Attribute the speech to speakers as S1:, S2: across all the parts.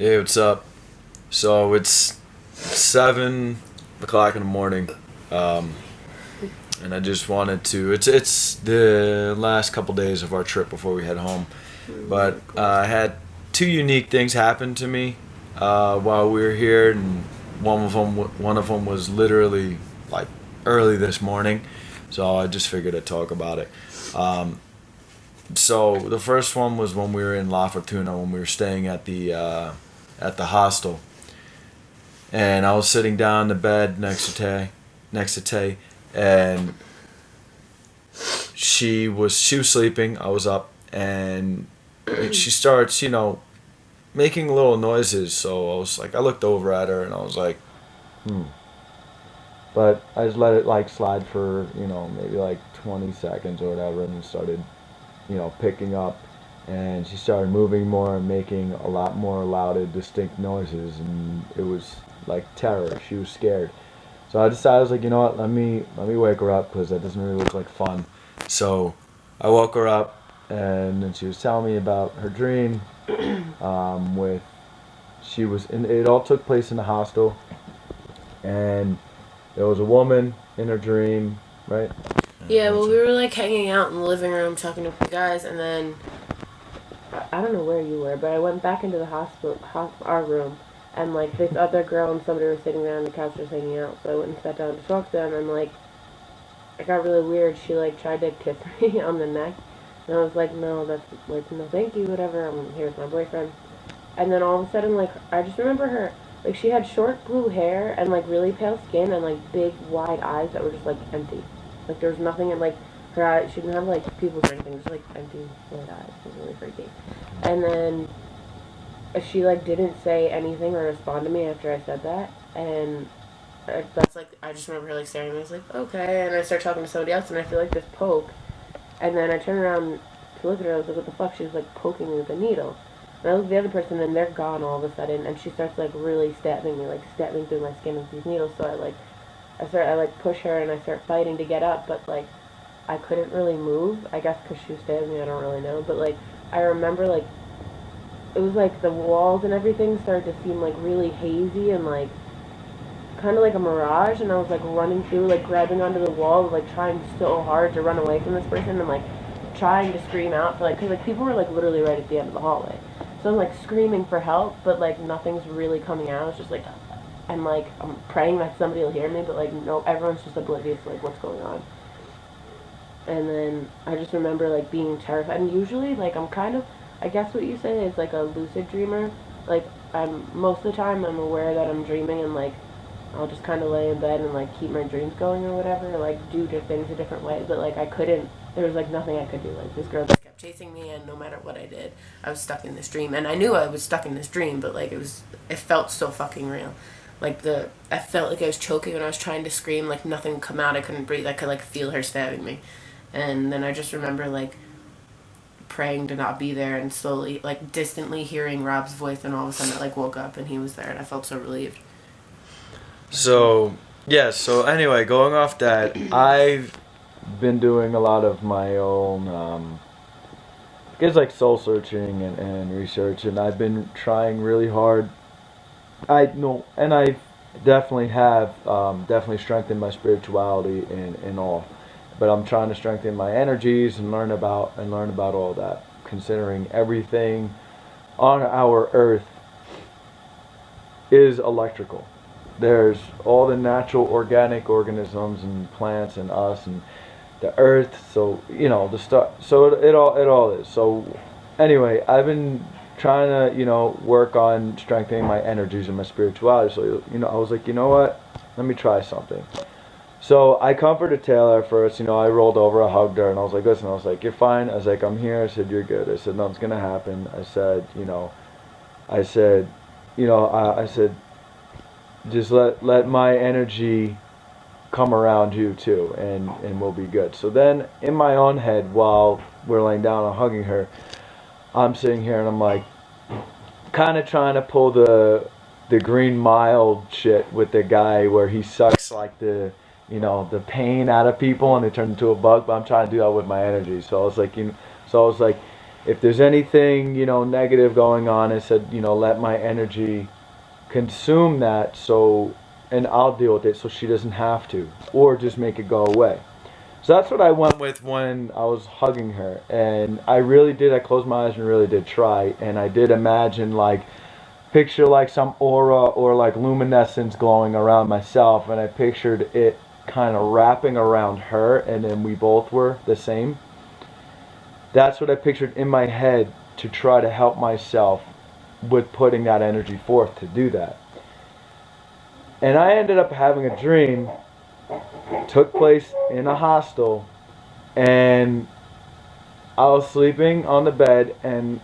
S1: Hey, what's up? So it's 7 o'clock in the morning, um, and I just wanted to. It's the last couple days of our trip before we head home, but I had two unique things happen to me while we were here, and one of them was literally like early this morning, so I just figured I'd talk about it. Um, so the first one was when we were in La Fortuna when we were staying at the hostel, and I was sitting down in the bed next to Tay, and she was sleeping. I was up, and she starts, making little noises. So I looked over at her, and I was like, hmm. But I just let it like slide for maybe like 20 seconds or whatever, and it started picking up, and she started moving more and making a lot more loud and distinct noises, and it was like terror. She was scared. So I decided, I was like, you know what, let me wake her up because that doesn't really look like fun. So I woke her up, and then she was telling me about her dream. With she was in, it all took place in the hostel, and there was a woman in her dream, right?
S2: Yeah, well, we were like hanging out in the living room talking to the guys, and then I don't know where you were, but I went back into the our room, and like this other girl and somebody were sitting there on the couch just hanging out. So I went and sat down to talk to them, and like it got really weird. She like tried to kiss me on the neck, and I was like, no, that's like no, thank you, whatever. I'm here with my boyfriend, and then all of a sudden, like I just remember her. Like she had short blue hair and like really pale skin and like big wide eyes that were just like empty. Like there was nothing in like her eyes. She didn't have like pupils or anything. Just like empty white eyes. It was really freaky. And then she like didn't say anything or respond to me after I said that. And that's like I just remember her like staring at me. I was like okay. And I started talking to somebody else and I feel like this poke. And then I turned around to look at her. I was like what the fuck? She was like poking me with a needle. And I look at the other person and they're gone all of a sudden. And she starts like really stabbing me, like stabbing through my skin with these needles. So I like push her and I start fighting to get up, but like I couldn't really move. I guess because she was stabbing me, I don't really know. But like I remember like it was like the walls and everything started to seem like really hazy and like kind of like a mirage. And I was like running through, like grabbing onto the wall, like trying so hard to run away from this person and like trying to scream out for like because like people were like literally right at the end of the hallway. So I'm like screaming for help, but like nothing's really coming out. It's just like and like I'm praying that somebody will hear me, but like no, everyone's just oblivious to like what's going on. And then I just remember like being terrified. And usually, like I'm kind of, I guess what you say is like a lucid dreamer. Like I'm most of the time I'm aware that I'm dreaming, and like I'll just kind of lay in bed and like keep my dreams going or whatever, or, like do things a different way. But like I couldn't. There was like nothing I could do. Like this girl just kept chasing me, and no matter what I did, I was stuck in this dream. And I knew I was stuck in this dream, but like it felt so fucking real. I felt like I was choking when I was trying to scream. Like nothing would come out. I couldn't breathe. I could like feel her stabbing me, and then I just remember like praying to not be there, and slowly like distantly hearing Rob's voice, and all of a sudden I like woke up and he was there, and I felt so relieved.
S1: So yeah. So anyway, going off that, I've been doing a lot of my own, it's like soul searching and research, and I've been trying really hard. I know, and I definitely have definitely strengthened my spirituality in all, but I'm trying to strengthen my energies and learn about all that. Considering everything on our Earth is electrical. There's all the natural organic organisms and plants and us and the Earth. So the stuff. So it all is. So anyway, I've been trying to work on strengthening my energies and my spirituality. So I was like, you know what, let me try something. So I comforted Taylor at first. I rolled over, I hugged her, and I was like, listen, I was like, you're fine. I was like, I'm here. I said, you're good. I said, nothing's gonna happen. I said, I said, I said, just let my energy come around you too, and we'll be good. So then in my own head, while we're laying down and hugging her, I'm sitting here and I'm like, kind of trying to pull the Green Mile shit with the guy where he sucks like the pain out of people and they turn into a bug. But I'm trying to do that with my energy. So I was like, if there's anything, you know, negative going on, I said, you know, let my energy consume that, so, and I'll deal with it so she doesn't have to, or just make it go away. So that's what I went with when I was hugging her. And I really did, I closed my eyes and really did try. And I did imagine, like, picture like some aura or like luminescence glowing around myself. And I pictured it kind of wrapping around her, and then we both were the same. That's what I pictured in my head to try to help myself with putting that energy forth to do that. And I ended up having a dream, took place in a hostel, and I was sleeping on the bed and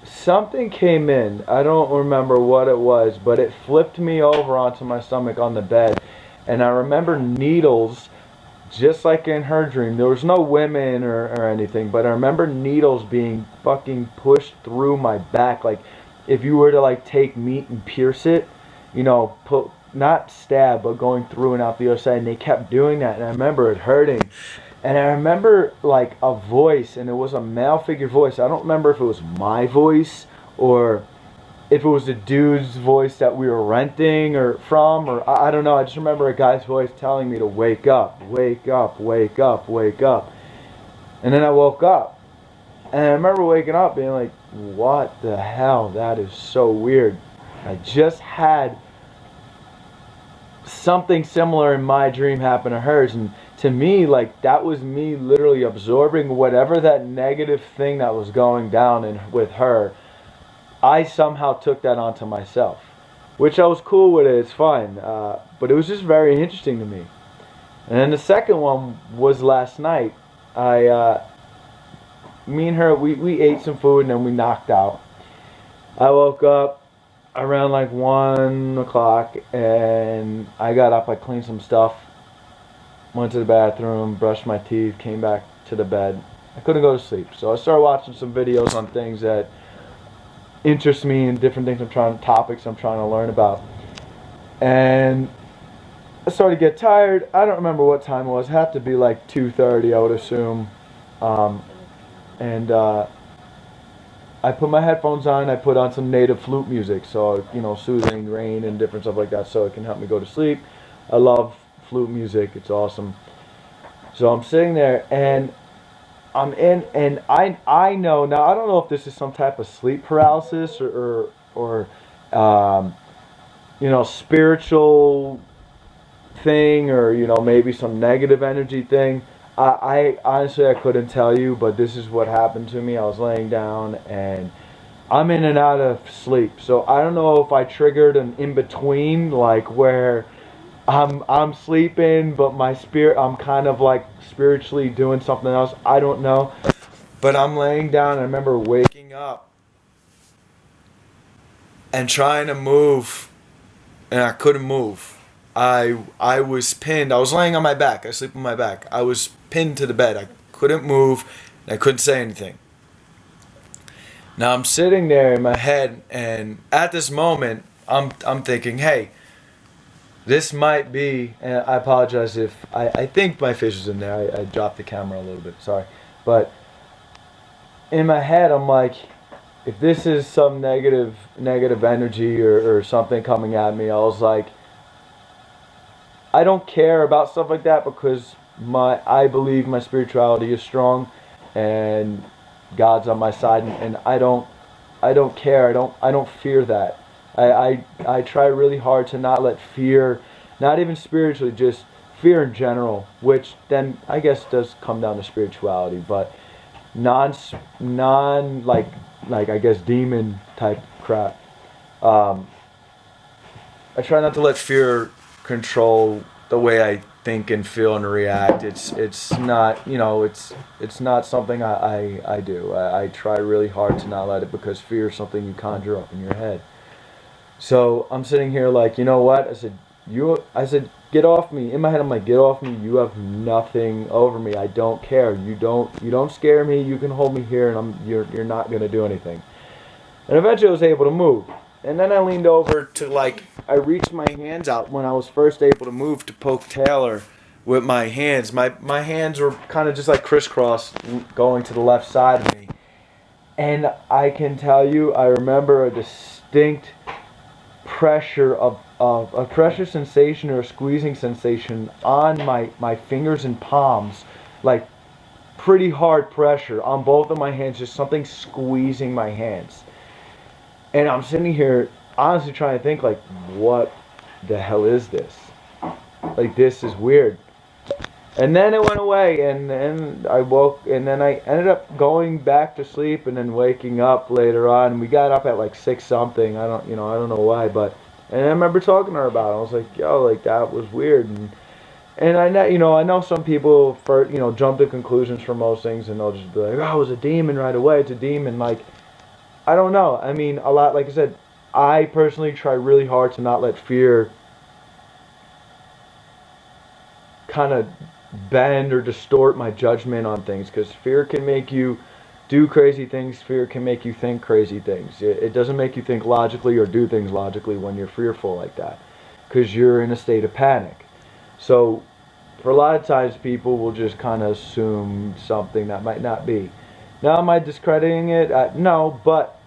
S1: something came in. I don't remember what it was, but it flipped me over onto my stomach on the bed. And I remember needles, just like in her dream. There was no women or anything, but I remember needles being fucking pushed through my back. Like if you were to like take meat and pierce it, you know, put, not stab, but going through and out the other side. And they kept doing that. And I remember it hurting. And I remember like a voice, and it was a male figure voice. I don't remember if it was my voice or if it was the dude's voice that we were renting or from, or I don't know. I just remember a guy's voice telling me to wake up, wake up, wake up, wake up. And then I woke up. And I remember waking up being like, what the hell? That is so weird. I just had something similar in my dream happen to hers. And to me, like, that was me literally absorbing whatever that negative thing that was going down in, with her. I somehow took that onto myself, which I was cool with it. It's fine. But it was just very interesting to me. And then the second one was last night. Me and her, we ate some food and then we knocked out. I woke up around like 1 o'clock and I got up, I cleaned some stuff, went to the bathroom, brushed my teeth, came back to the bed. I couldn't go to sleep, so I started watching some videos on things that interest me and different things topics I'm trying to learn about. And I started to get tired. I don't remember what time it was. It had to be like 2:30, I would assume. I put my headphones on, I put on some native flute music, so, you know, soothing rain and different stuff like that, so it can help me go to sleep. I love flute music, it's awesome. So I'm sitting there and I'm in, and I know, now I don't know if this is some type of sleep paralysis or you know, spiritual thing, or, you know, maybe some negative energy thing. I honestly, I couldn't tell you, but this is what happened to me. I was laying down and I'm in and out of sleep. So I don't know if I triggered an in-between, like where I'm sleeping, but my spirit, I'm kind of like spiritually doing something else. I don't know. But I'm laying down and I remember waking up and trying to move, and I couldn't move. I was pinned. I was laying on my back. I sleep on my back. I was pinned to the bed. I couldn't move. And I couldn't say anything. Now I'm sitting there in my head, and at this moment, I'm thinking, hey, this might be. And I apologize if I think my face was in there. I dropped the camera a little bit. Sorry, but in my head, I'm like, if this is some negative energy or something coming at me, I was like, I don't care about stuff like that because I believe my spirituality is strong and God's on my side, and I don't care. I don't fear that. I try really hard to not let fear, not even spiritually, just fear in general, which then I guess does come down to spirituality, but non like I guess demon type crap. I try not to let fear control the way I think and feel and react. It's not, you know, it's not something I do. I try really hard to not let it, because fear is something you conjure up in your head. So I'm sitting here like, you know what? I said, get off me. In my head, I'm like, get off me. You have nothing over me. I don't care. You don't scare me. You can hold me here, and you're not gonna do anything. And eventually, I was able to move. And then I leaned over to, like, I reached my hands out when I was first able to move to poke Taylor with my hands. My hands were kind of just like crisscross going to the left side of me. And I can tell you, I remember a distinct pressure of a pressure sensation or a squeezing sensation on my fingers and palms, like pretty hard pressure on both of my hands, just something squeezing my hands. And I'm sitting here honestly trying to think, like, what the hell is this? Like, this is weird. And then it went away, and then I woke, and then I ended up going back to sleep, and then waking up later on. We got up at like 6 something. I don't know why, but and I remember talking to her about it. I was like, yo, like that was weird, and I know, I know some people jump to conclusions from most things, and they'll just be like, oh, it was a demon right away. It's a demon. Like, I don't know. I mean, a lot. Like I said, I personally try really hard to not let fear kind of bend or distort my judgment on things, because fear can make you do crazy things. Fear can make you think crazy things. It doesn't make you think logically or do things logically when you're fearful like that, because you're in a state of panic. So for a lot of times people will just kind of assume something that might not be. Now, am I discrediting it? No, but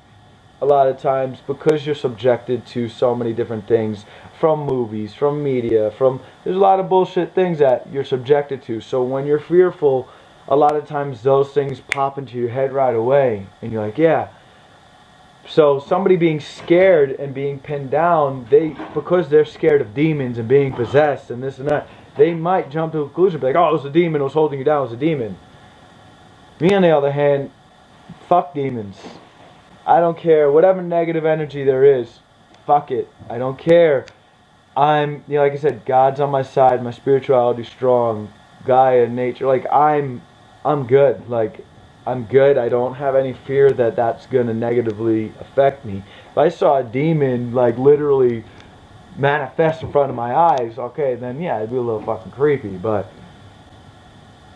S1: a lot of times, because you're subjected to so many different things from movies, from media, from there's a lot of bullshit things that you're subjected to. So when you're fearful, a lot of times those things pop into your head right away, and you're like, yeah. So somebody being scared and being pinned down, because they're scared of demons and being possessed and this and that, they might jump to a conclusion, be like, oh, it was a demon, it was holding you down, it was a demon. Me, on the other hand, fuck demons. I don't care. Whatever negative energy there is, fuck it. I don't care. Like I said, God's on my side. My spirituality's strong. Gaia, nature. Like, I'm good. Like, I'm good. I don't have any fear that that's going to negatively affect me. If I saw a demon, like, literally manifest in front of my eyes, okay, then yeah, it'd be a little fucking creepy. But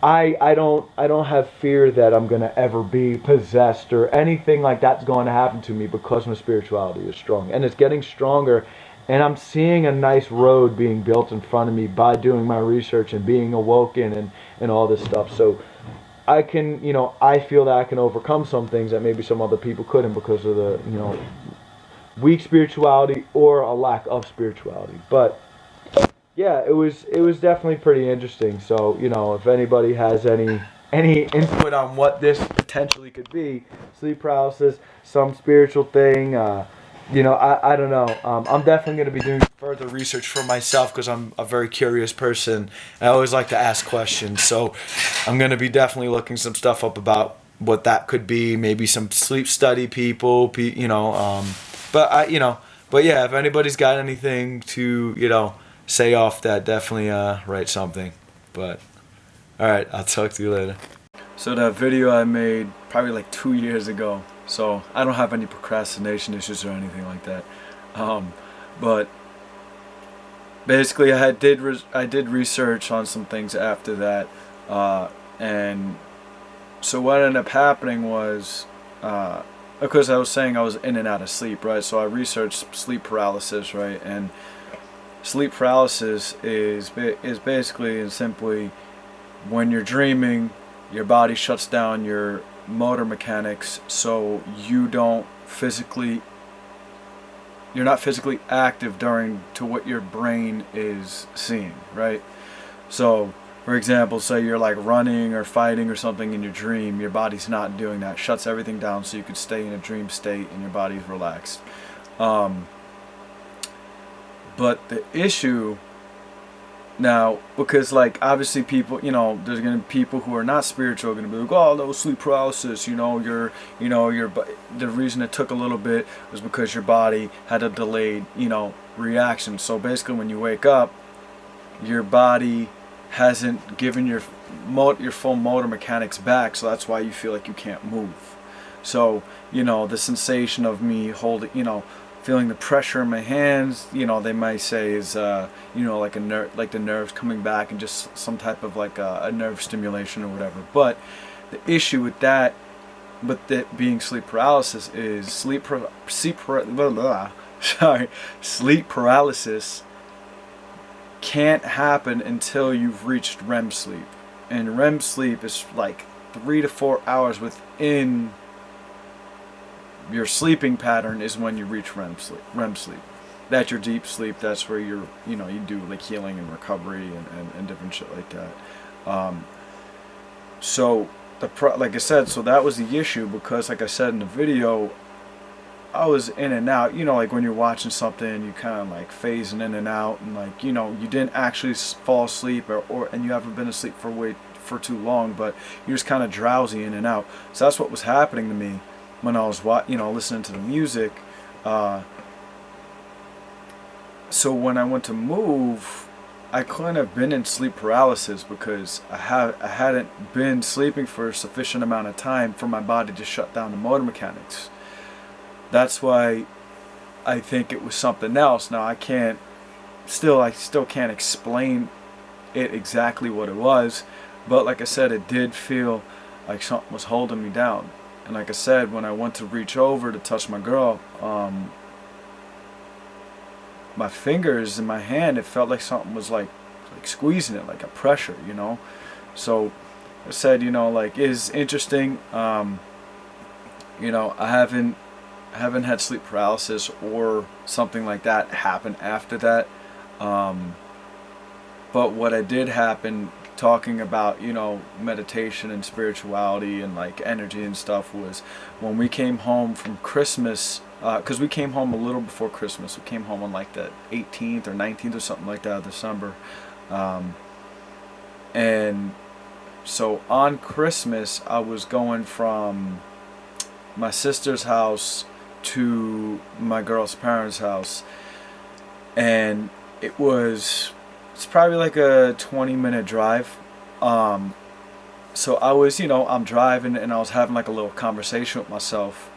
S1: I don't have fear that I'm gonna ever be possessed or anything like that's going to happen to me, because my spirituality is strong, and it's getting stronger, and I'm seeing a nice road being built in front of me by doing my research and being awoken and all this stuff. So I can, I feel that I can overcome some things that maybe some other people couldn't, because of the, weak spirituality or a lack of spirituality. But yeah, it was definitely pretty interesting. So, if anybody has any input on what this potentially could be, sleep paralysis, some spiritual thing, I don't know. I'm definitely going to be doing further research for myself, because I'm a very curious person. I always like to ask questions. So I'm going to be definitely looking some stuff up about what that could be. Maybe some sleep study people, but but yeah, if anybody's got anything to, say off that, definitely write something. But alright, I'll talk to you later. So that video I made probably like 2 years ago, so I don't have any procrastination issues or anything like that. But basically I did research on some things after that, and so what ended up happening was, because I was saying I was in and out of sleep, right? So I researched sleep paralysis, right? And sleep paralysis is basically and simply when you're dreaming, your body shuts down your motor mechanics, so you're not physically active to what your brain is seeing, right? So, for example, say you're like running or fighting or something in your dream, your body's not doing that, shuts everything down so you could stay in a dream state and your body's relaxed. But the issue now, because like obviously people, there's gonna be people who are not spiritual gonna be like, oh, no, sleep paralysis, the reason it took a little bit was because your body had a delayed, reaction. So basically, when you wake up, your body hasn't given your full motor mechanics back, so that's why you feel like you can't move. So the sensation of me holding, feeling the pressure in my hands, they might say is, like like the nerves coming back and just some type of like a nerve stimulation or whatever. But the issue with that, being sleep paralysis, is sleep paralysis can't happen until you've reached REM sleep, and REM sleep is like 3 to 4 hours within
S3: your sleeping pattern is when you reach REM sleep. That's your deep sleep. That's where you're, you know, you do like healing and recovery and different shit like that. So like I said, so that was the issue, because like I said in the video, I was in and out, you know, like when you're watching something, you kind of like phasing in and out, and like, you know, you didn't actually fall asleep, and you haven't been asleep for too long, but you're just kind of drowsy in and out. So that's what was happening to me when I was, you know, listening to the music. So when I went to move, I couldn't have been in sleep paralysis, because I hadn't been sleeping for a sufficient amount of time for my body to shut down the motor mechanics. That's why I think it was something else. Now I still can't explain it exactly what it was, but like I said, it did feel like something was holding me down. And like I said, when I went to reach over to touch my girl, my fingers in my hand, it felt like something was like squeezing it, like a pressure, you know. So I said, you know, like, it's interesting. You know, I haven't had sleep paralysis or something like that happen after that. But what I did happen, talking about, you know, meditation and spirituality and like energy and stuff, was when we came home from Christmas, because we came home a little before Christmas. We came home on like the 18th or 19th or something like that of December. And so on Christmas, I was going from my sister's house to my girl's parents' house, and it's probably like a 20-minute drive. So I was, you know, I'm driving, and I was having like a little conversation with myself,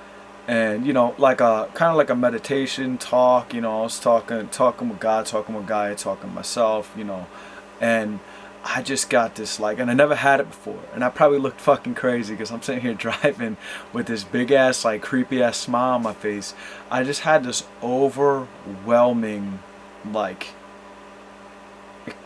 S3: and, you know, like a kind of like a meditation talk, you know. I was talking with God, talking with Gaia, talking to myself, you know. And I just got this, like, and I never had it before, and I probably looked fucking crazy because I'm sitting here driving with this big ass, like, creepy ass smile on my face. I just had this overwhelming, like,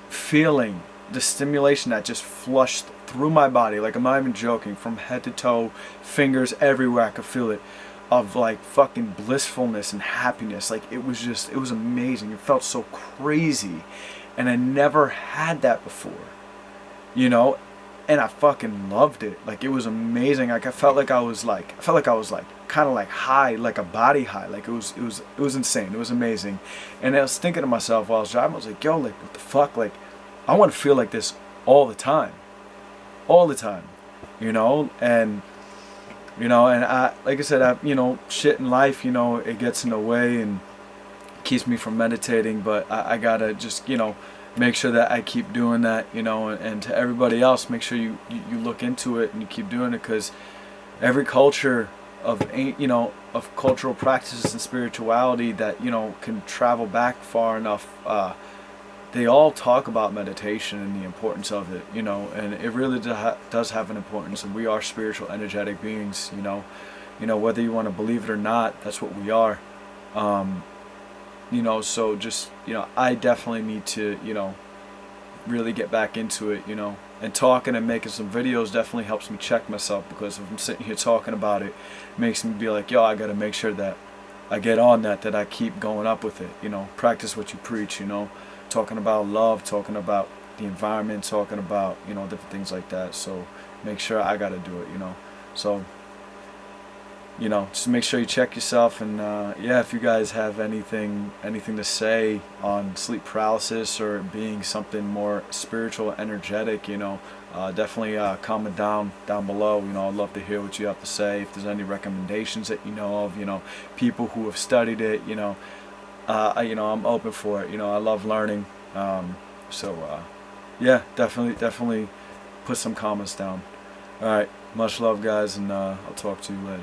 S3: feeling, the stimulation that just flushed through my body, like, I'm not even joking, from head to toe, fingers everywhere, I could feel it, of like fucking blissfulness and happiness. Like, it was amazing. It felt so crazy, and I never had that before, you know. And I fucking loved it. Like, it was amazing. Like, I felt like I was like kind of like high, like a body high. Like, it was insane. It was amazing. And I was thinking to myself while I was driving, I was like, yo, like, what the fuck? Like, I want to feel like this all the time, you know. And you know, and like I said, you know, shit in life, you know, it gets in the way and keeps me from meditating. But I gotta just, you know, make sure that I keep doing that, you know. And to everybody else, make sure you look into it and you keep doing it, because every culture of, you know, of cultural practices and spirituality that, you know, can travel back far enough, they all talk about meditation and the importance of it, you know. And it really does have an importance, and we are spiritual, energetic beings, you know. You know, whether you want to believe it or not, that's what we are. You know, so just, you know, I definitely need to, you know, really get back into it, you know. And talking and making some videos definitely helps me check myself, because if I'm sitting here talking about it, it makes me be like, yo, I gotta make sure that I get on that I keep going up with it, you know. Practice what you preach, you know. Talking about love, talking about the environment, talking about, you know, different things like that. So make sure I gotta do it, you know. So, you know, just make sure you check yourself. And yeah, if you guys have anything to say on sleep paralysis or being something more spiritual, energetic, you know, definitely comment down below. You know, I'd love to hear what you have to say. If there's any recommendations that you know of, you know, people who have studied it, you know, I'm open for it. You know, I love learning. So yeah, definitely put some comments down. All right, much love, guys, and I'll talk to you later.